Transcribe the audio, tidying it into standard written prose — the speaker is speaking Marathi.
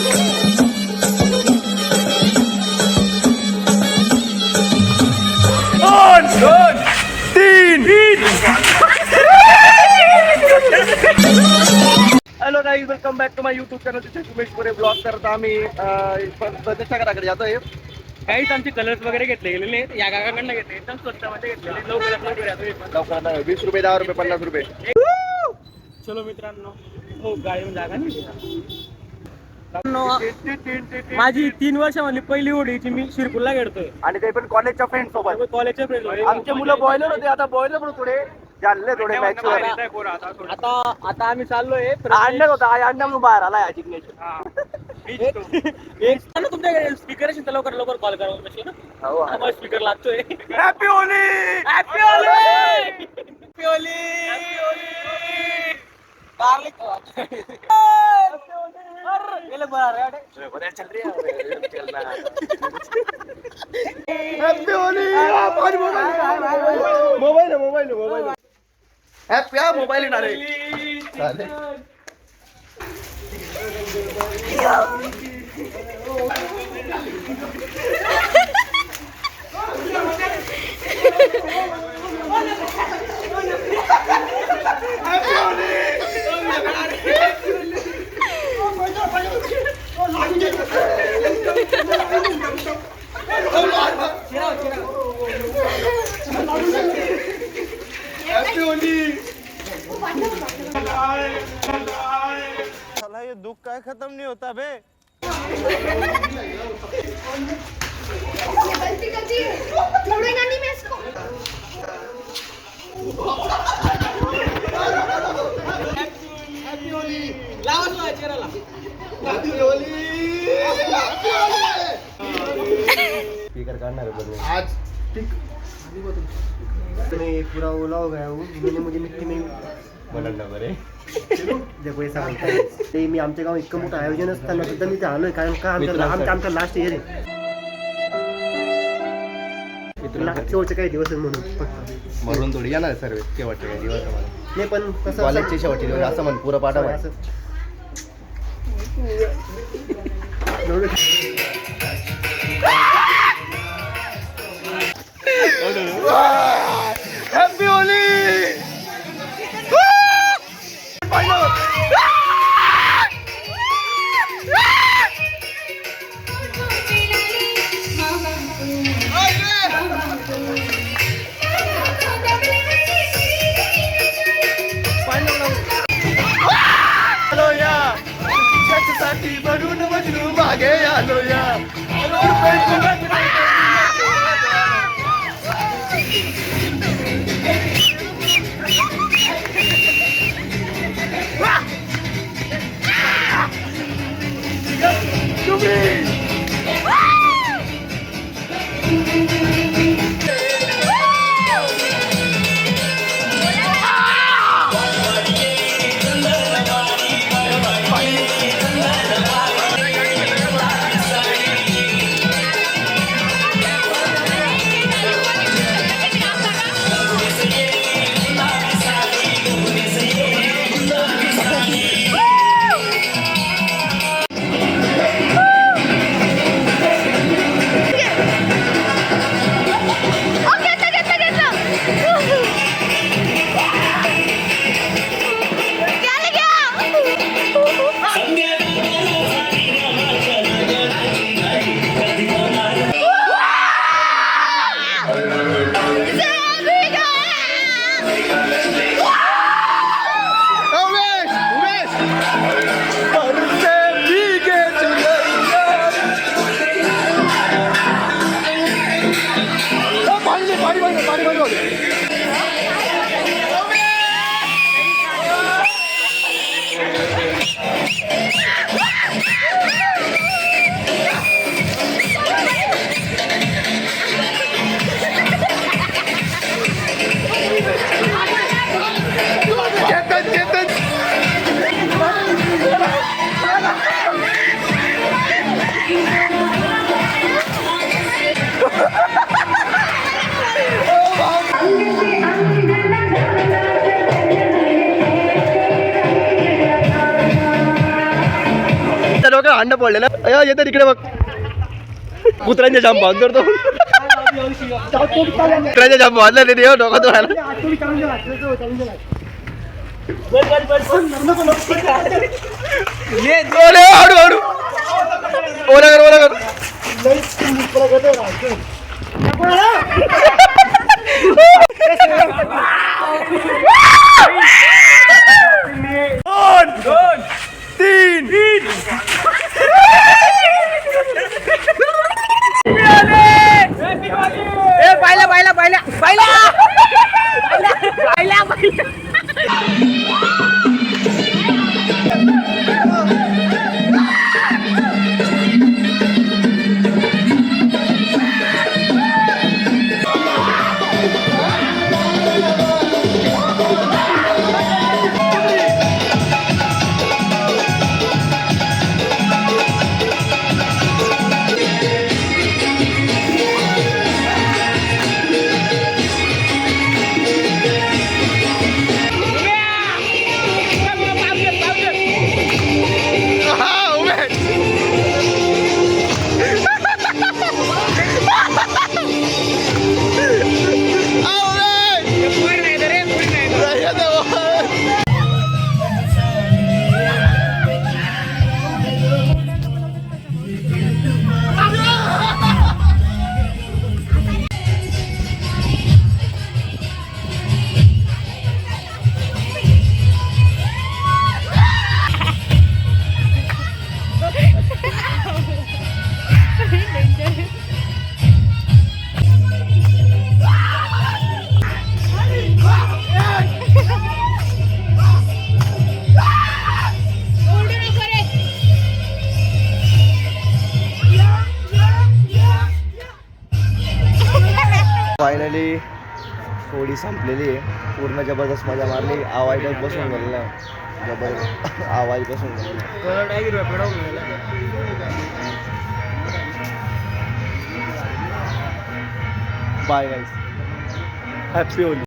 दोन तीन hello guys, welcome back to my YouTube channel. तिथे उमेश पुरे ब्लॉग करत आम्ही प्रदेशच्या घराकडे जातोय. काहीच आमचे कलर्स वगैरे घेतले गेलेले आहेत. या गागाकडनं घेतले, एकदम स्वस्तामध्ये घेतलेले. लवकर 20 रुपये, 10 रुपये, 50 रुपये. चलो मित्रांनो, हो गाडीवर जागा नाही. माझी 3 वर्षामधली पहिली होडीची मी शिरपूरला खेळतोय, आणि ते पण कॉलेजच्या फ्रेंड सोबत. कॉलेजच्या फ्रेंड. आमचे मुलं बॉयलर होते, आता बॉयलर पण थोडे झाले थोडे मॅच. आता आम्ही चाललोय. अंड्यात होता, अंड्या म्हणून बाहेर आला जिग्नेश. तुमच्याकडे स्पीकर असेल तर लवकर लवकर कॉल करा. आम्हाला स्पीकर लागतोय. Happy Holy, happy Holy, happy Holy. Mobile happy mobile येणार आहे. साला ये दुख का खत्म नहीं होता बे. गलती करती है, छोड़ेगा नहीं मैं इसको. Happy Holy. स्पीकर काढणार आज ठीक नहीं पूरा ओला हो गया हूँ. मैंने मुझे मिट्टी में बनवलं बरे. देखो हे सांगताय ते मी आमच्या गावात इतकं मोठं आयोजन असताना सुद्धा मी ते आलोय, कारण का आमचा लास्ट इयर आहे. शेवटचे काही दिवस म्हणून थोडी येणार सर्व शेवटचे काही दिवस नाही, पण कसं कॉलेजचे शेवटचे दिवस असं म्हण पुरं पाठव असं. Happy Holy. बनून मजनू मागे आलो या. भांडण पडलेलं येतं तिकडे बघ कुत्र्यांच्या जाम बांधतो तो कुत्र्यांच्या जाम बांधला ते देव डोका तो हळू हळू ओला कर ओला कर दोन तीन पाहिला पाहिला पाहिला पाहिला पाहिला पाहिला फायनली होळी संपलेली आहे पूर्ण जबरदस्त मजा मारली आवाजच बसून गेलेला आहे जबरदस्त आवाज बसून गेलेला बाय गाईस हॅपी होली